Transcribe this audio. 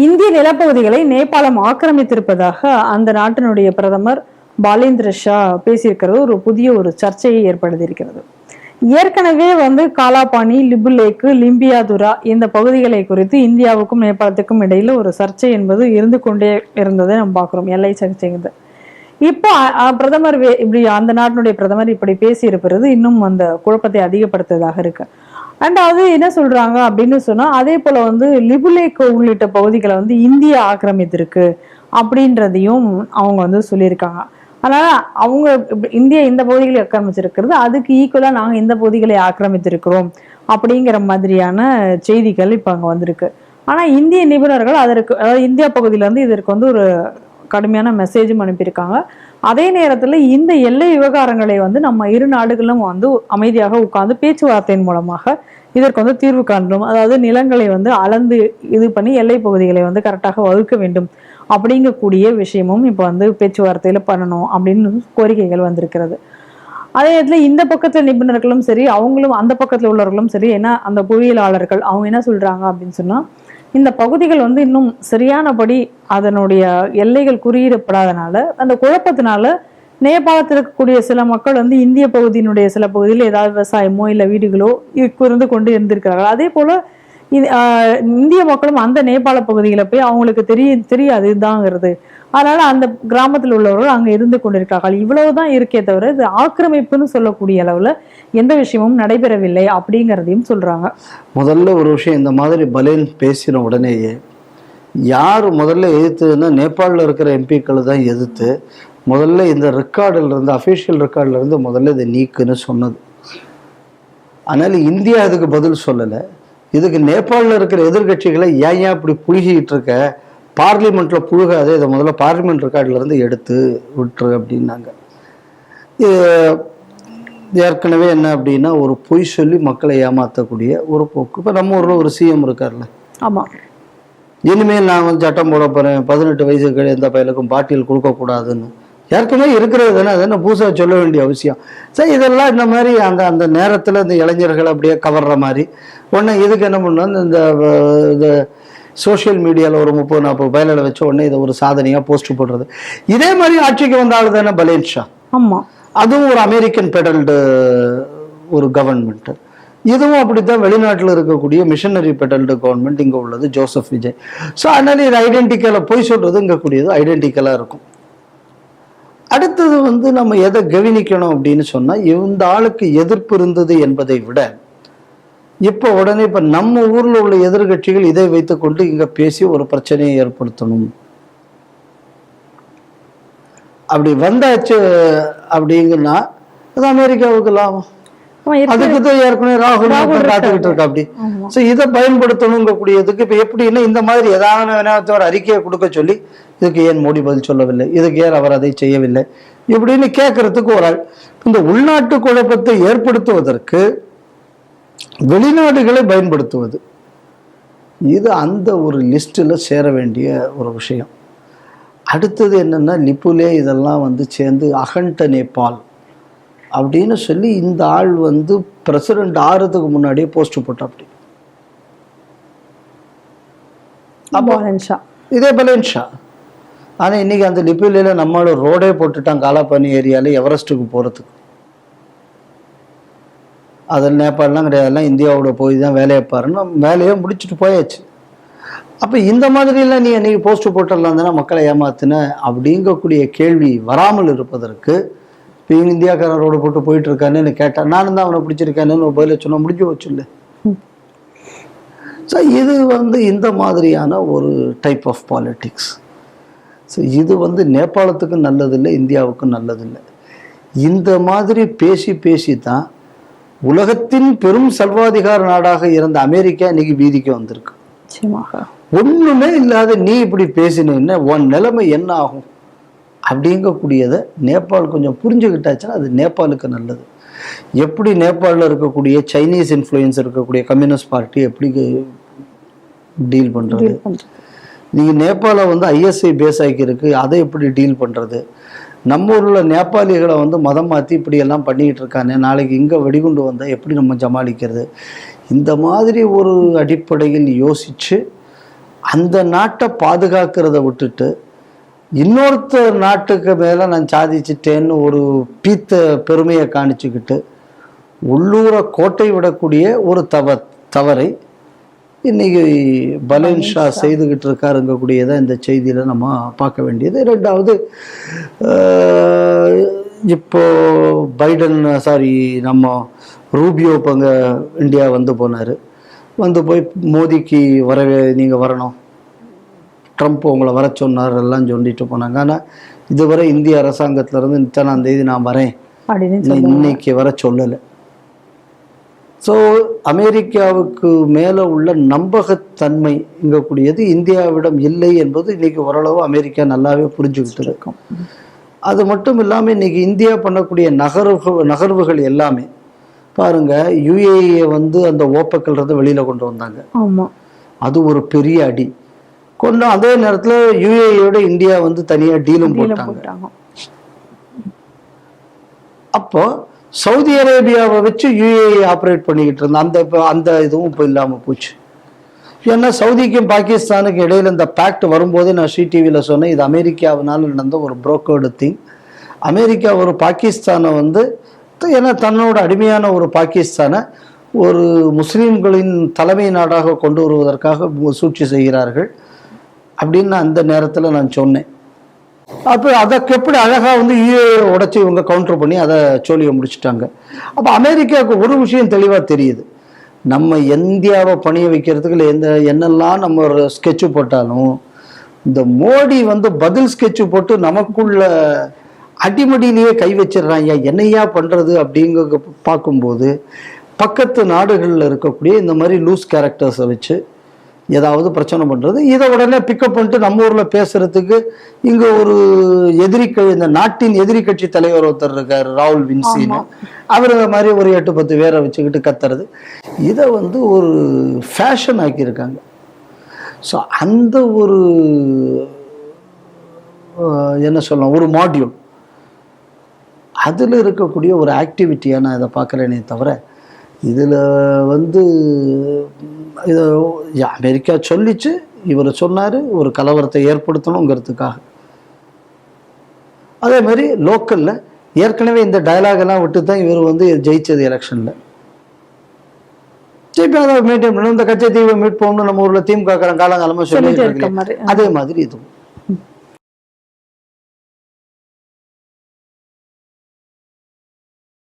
இந்திய நிலப்பகுதிகளை நேபாளம் ஆக்கிரமித்திருப்பதாக அந்த நாட்டினுடைய பிரதமர் பாலேந்திர ஷா பேசியிருக்கிறது ஒரு சர்ச்சையை ஏற்படுத்தியிருக்கிறது. ஏற்கனவே காலாபானி, லிபுலேக்கு, லிம்பியாதுரா இந்த பகுதிகளை குறித்து இந்தியாவுக்கும் நேபாளத்துக்கும் இடையில ஒரு சர்ச்சை என்பது இருந்து கொண்டே இருந்ததை நம்ம பார்க்கிறோம், எல்லை சர்ச்சைங்கிறது. இப்போ பிரதமர் இப்படி அந்த நாட்டினுடைய பிரதமர் இப்படி பேசி இருப்பது இன்னும் அந்த குழப்பத்தை அதிகப்படுத்துவதாக இருக்கு. அண்ட் அது என்ன சொல்றாங்க அப்படின்னு சொன்னா, அதே போல லிபுலேக் உள்ளிட்ட பகுதிகளை இந்தியா ஆக்கிரமித்திருக்கு அப்படின்றதையும் அவங்க சொல்லியிருக்காங்க. அதனால அவங்க இந்தியா இந்த பகுதிகளை ஆக்கிரமிச்சிருக்கிறது, அதுக்கு ஈக்குவலா நாங்க இந்த பகுதிகளை ஆக்கிரமித்திருக்கிறோம் அப்படிங்கிற மாதிரியான செய்திகள் இப்ப அங்க வந்திருக்கு. ஆனா இந்திய நிபுணர்கள் அதற்கு, அதாவது இந்தியா பகுதியில இருந்து இதற்கு ஒரு கடுமையான மெசேஜும் அனுப்பியிருக்காங்க. அதே நேரத்துல இந்த எல்லை விவகாரங்களை நம்ம இரு நாடுகளும் அமைதியாக உட்கார்ந்து பேச்சுவார்த்தையின் மூலமாக இதற்கு தீர்வு காணணும். அதாவது நிலங்களை அளந்து இது பண்ணி எல்லை பகுதிகளை கரெக்டாக வகுக்க வேண்டும் அப்படிங்கக்கூடிய விஷயமும் இப்ப பேச்சுவார்த்தையில பண்ணணும் அப்படின்னு கோரிக்கைகள் வந்திருக்கிறது. அதே நேரத்துல இந்த பக்கத்துல நிபுணர்களும் சரி, அவங்களும் அந்த பக்கத்துல உள்ளவர்களும் சரி, ஏன்னா அந்த புவியியலாளர்கள் அவங்க என்ன சொல்றாங்க அப்படின்னு சொன்னா, இந்த பகுதிகள் இன்னும் சரியானபடி அதனுடைய எல்லைகள் குறியிடப்படாதனால அந்த குழப்பத்தினால நேபாளத்தில் இருக்கக்கூடிய சில மக்கள் இந்திய பகுதியினுடைய சில பகுதியில் ஏதாவது விவசாயமோ இல்லை வீடுகளோ இருந்து கொண்டு இருந்திருக்கிறார்கள். அதே போல இந்திய மக்களும் அந்த நேபாள பகுதிகளை போய் அவங்களுக்கு தெரியாது இதுதாங்கிறது. அதனால அந்த கிராமத்தில் உள்ளவர்கள் அங்க இருந்து கொண்டிருக்கிறார்கள். இவ்வளவுதான் இருக்கே தவிர இது ஆக்கிரமிப்புன்னு சொல்லக்கூடிய அளவுல எந்த விஷயமும் நடைபெறவில்லை அப்படிங்கிறதையும் சொல்றாங்க. முதல்ல ஒரு விஷயம், இந்த மாதிரி பலேன் பேசின உடனேயே யார் முதல்ல எதிர்த்துன்னா நேபாளில் இருக்கிற எம்பிக்களை தான் எதிர்த்து முதல்ல இந்த ரெக்கார்டில் இருந்து, அஃபிஷியல் ரெக்கார்டில் இருந்து முதல்ல இதை நீக்குன்னு சொன்னது. அதனால இந்தியா அதுக்கு பதில் சொல்லலை. இதுக்கு நேபாளில் இருக்கிற எதிர்கட்சிகளை ஏன் இப்படி புழுகிட்டு இருக்க, பார்லிமெண்ட்ல புழுகாது, இதை முதல்ல பார்லிமெண்ட் ரெக்கார்டில் இருந்து எடுத்து விட்டுரு அப்படின்னாங்க. ஏற்கனவே என்ன அப்படின்னா, ஒரு பொய் சொல்லி மக்களை ஏமாற்றக்கூடிய ஒரு போக்கு. இப்போ நம்ம ஊரில் ஒரு சிஎம் இருக்கார்ல, ஆமாம், இனிமேல் நான் சட்டம் போட போகிறேன், 18 வயசுக்கு எந்த பையனுக்கும் பாட்டில் கொடுக்கக்கூடாதுன்னு. ஏற்கனவே இருக்கிறது தானே, அது என்ன புதுசாக சொல்ல வேண்டிய அவசியம்? சரி, இதெல்லாம் இந்த மாதிரி அந்த அந்த நேரத்தில் இந்த இளைஞர்கள் அப்படியே கவர்ற மாதிரி உடனே இதுக்கு என்ன பண்ணணும், இந்த சோஷியல் மீடியாவில் ஒரு 30-40 பயலை வச்ச உடனே இதை ஒரு சாதனையாக போஸ்ட் போடுறது. இதே மாதிரி ஆட்சிக்கு வந்த ஆள் தானே பலேன் ஷா. ஆமாம், அதுவும் ஒரு அமெரிக்கன் பெடல்டு ஒரு கவர்மெண்ட். இதுவும் அப்படித்தான் வெளிநாட்டில் இருக்கக்கூடிய மிஷனரி பெடல்டு கவர்மெண்ட் இங்கே உள்ளது ஜோசப் விஜய். ஸோ அதனால இது ஐடென்டிக்கலாக போய் சொல்றது இங்கே கூடியது ஐடென்டிக்கலாக இருக்கும். அடுத்தது நம்ம எதை கவனிக்கணும் அப்படின்னு சொன்னால், இந்த ஆளுக்கு எதிர்ப்பு இருந்தது என்பதை விட இப்போ உடனே இப்போ நம்ம ஊரில் உள்ள எதிர்கட்சிகள் இதை வைத்துக்கொண்டு இங்கே பேசி ஒரு பிரச்சனையை ஏற்படுத்தணும் அப்படி வந்தாச்சு அப்படிங்கன்னா அது அமெரிக்காவுக்கு லாபம். அதுக்கு தான் ஏற்கனவே ராகுல் காத்துக்கிட்டு இருக்கா அப்படி. ஸோ இதை பயன்படுத்தணுங்கக்கூடியதுக்கு இப்போ எப்படின்னா, இந்த மாதிரி ஏதாவது ஒரு அறிக்கையை கொடுக்க சொல்லி இதுக்கு ஏன் மோடி பதில் சொல்லவில்லை, இதுக்கு ஏன் அவர் அதை செய்யவில்லை இப்படின்னு கேட்கறதுக்கு ஒரு ஆள். இந்த உள்நாட்டு குழப்பத்தை ஏற்படுத்துவதற்கு வெளிநாடுகளை பயன்படுத்துவது, இது அந்த ஒரு லிஸ்டில் சேர வேண்டிய ஒரு விஷயம். அடுத்தது என்னன்னா, லிப்புலே இதெல்லாம் சேர்ந்து அகண்ட நேபாள் அப்படின்னு சொல்லி இந்த ஆள் பிரசிடென்ட் ஆறதுக்கு முன்னாடியே போஸ்ட் போட்டா. அப்படி இதே பலேன் ஷா. ஆனால் இன்னைக்கு அந்த லிப்புலேல நம்மளோட ரோடே போட்டுட்டான், காலாபானி ஏரியால எவரெஸ்ட்டுக்கு போறதுக்கு. அதில் நேபாளெலாம் கிடையாது, எல்லாம் இந்தியாவோட போய் தான் வேலையை பாருன்னு வேலையை முடிச்சுட்டு போயாச்சு. அப்போ இந்த மாதிரிலாம் நீ அன்றைக்கி போஸ்ட்டு போட்டுடலாம் தானே மக்களை ஏமாத்தின அப்படிங்கக்கூடிய கேள்வி வராமல் இருப்பதற்கு, இப்போ இந்தியாக்காரரோட போட்டு போயிட்டு இருக்கானேன்னு கேட்டான், நானும் தான் அவனை பிடிச்சிருக்கானேன்னு பதில சொன்னால் முடிஞ்சு வச்சு இல்லை. ஸோ இது இந்த மாதிரியான ஒரு டைப் ஆஃப் பாலிட்டிக்ஸ். ஸோ இது நேபாளத்துக்கும் நல்லதில்லை, இந்தியாவுக்கும் நல்லதில்லை. இந்த மாதிரி பேசி பேசி தான் உலகத்தின் பெரும் சர்வாதிகார நாடாக இருந்த அமெரிக்கா இன்னைக்கு வீதிக்கு வந்திருக்கு. ஒண்ணுமே இல்லாத நீ இப்படி பேசினேன்னா உன் நிலைமை என்ன ஆகும் அப்படிங்கக்கூடியதை நேபாள் கொஞ்சம் புரிஞ்சுக்கிட்டாச்சுன்னா அது நேபாளுக்கு நல்லது. எப்படி நேபாளில் இருக்கக்கூடிய சைனீஸ் இன்ஃப்ளூயன்ஸ் இருக்கக்கூடிய கம்யூனிஸ்ட் பார்ட்டி எப்படி டீல் பண்றது, நீங்க நேபாள ஐஎஸ்ஐ பேஸ் ஆக்கி இருக்கு, அதை எப்படி டீல் பண்றது, நம்ம ஊரில் நேபாளிகளை மதம் மாற்றி இப்படி எல்லாம் பண்ணிக்கிட்டு இருக்கானே, நாளைக்கு இங்கே வெடிகுண்டு வந்தால் எப்படி நம்ம சமாளிக்கிறது, இந்த மாதிரி ஒரு அடிப்படையில் யோசித்து அந்த நாட்டை பாதுகாக்கிறத விட்டுட்டு இன்னொருத்தர் நாட்டுக்கு மேலே நான் சாதிச்சிட்டேன்னு ஒரு பீத்த பெருமையை காணிச்சுக்கிட்டு உள்ளூரை கோட்டை விடக்கூடிய ஒரு தவறை இன்னைக்கு பலேன் ஷா செய்துக்கிட்டு இருக்காருங்கக்கூடியதான் இந்த செய்தியில் நம்ம பார்க்க வேண்டியது. ரெண்டாவது, இப்போ பைடன் நம்ம ரூபியோ இப்போ அங்கே இந்தியா வந்து போனார். வந்து போய் மோடிக்கு நீங்கள் வரணும், ட்ரம்ப் உங்களை வர சொன்னார் எல்லாம் சொல்லிட்டு போனாங்க. ஆனால் இதுவரை இந்திய அரசாங்கத்திலேருந்து இத்தனாம் தேதி நான் வரேன் இன்னைக்கு வர சொல்லலை. ஸோ அமெரிக்காவுக்கு மேலே உள்ள நம்பகத்தன்மை இங்கக்கூடியது இந்தியாவிடம் இல்லை என்பது இன்னைக்கு ஓரளவு அமெரிக்கா நல்லாவே புரிஞ்சுக்கிட்டு இருக்கும். அது மட்டும் இல்லாமல் இன்னைக்கு இந்தியா பண்ணக்கூடிய நகர்வுகள் எல்லாமே பாருங்க, யுஏஇ வந்து அந்த ஓப்பக்கல்றதை வெளியில கொண்டு வந்தாங்க. அது ஒரு பெரிய அடி கொண்டு. அதே நேரத்தில் யுஏஇயோட இந்தியா வந்து தனியாக டீலும் போட்டாங்க. அப்போ சவுதி அரேபியாவை வச்சு யுஏஇ ஆப்ரேட் பண்ணிக்கிட்டு இருந்த அந்த இதுவும் இப்போ இல்லாமல் போச்சு. ஏன்னா சவுதிக்கும் பாகிஸ்தானுக்கும் இடையில இந்த பேக்ட் வரும்போதே நான் CTVயில் சொன்னேன், இது அமெரிக்காவினால் நடந்த ஒரு புரோக்கர்டு திங். அமெரிக்கா ஒரு பாகிஸ்தானை வந்து, ஏன்னா தன்னோட அடிமையான ஒரு பாகிஸ்தானை ஒரு முஸ்லீம்களின் தலைமை நாடாக கொண்டு வருவதற்காக சூழ்ச்சி செய்கிறார்கள் அப்படின்னு அந்த நேரத்தில் நான் சொன்னேன். அப்போ அதற்கு எப்படி அழகாக வந்து யுஏஇ உடைச்சி இவங்க கவுண்டர் பண்ணி அதை சோழியை முடிச்சுட்டாங்க. அப்போ அமெரிக்காவுக்கு ஒரு விஷயம் தெளிவாக தெரியுது, நம்ம இந்தியாவை பணிய வைக்கிறதுக்கு இல்லை என்னெல்லாம் நம்ம ஒரு ஸ்கெட்சு போட்டாலும் இந்த மோடி வந்து பதில் ஸ்கெட்சு போட்டு நமக்குள்ள அடிமடியிலேயே கை வச்சிடுறாங்க. என்னையா பண்ணுறது அப்படிங்க பார்க்கும்போது பக்கத்து நாடுகளில் இருக்கக்கூடிய இந்த மாதிரி லூஸ் கேரக்டர்ஸை வச்சு ஏதாவது பிரச்சனை பண்ணுறது, இதை உடனே பிக்கப் பண்ணிட்டு நம்ம ஊரில் பேசுறதுக்கு இங்கே ஒரு இந்த நாட்டின் எதிரி கட்சி தலைவர் ஒருத்தர் இருக்கார், ராகுல் வின்சின்னு. அவர் மாதிரி ஒரு 8-10 பேரை வச்சுக்கிட்டு கத்துறது, இதை வந்து ஒரு ஃபேஷன் ஆக்கியிருக்காங்க. ஸோ அந்த ஒரு என்ன சொல்லலாம், ஒரு மாடியூல் அதில் இருக்கக்கூடிய ஒரு ஆக்டிவிட்டியாக நான் இதை பார்க்குறேனே தவிர, இதில் வந்து இதை அமெரிக்கா சொல்லிச்சு, இவர் சொன்னார் ஒரு கலவரத்தை ஏற்படுத்தணுங்கிறதுக்காக. அதே மாதிரி லோக்கலில் ஏற்கனவே இந்த டயலாக் எல்லாம் விட்டு தான் இவர் வந்து ஜெயிச்சது எலெக்ஷனில். திருப்பி அதை மெயின்டைன் பண்ணணும், இந்த கட்சி தீவை மீட் போகணும்னு நம்ம ஊரில் திமுக காலங்காலமாக சொல்லி, அதே மாதிரி இதுவும்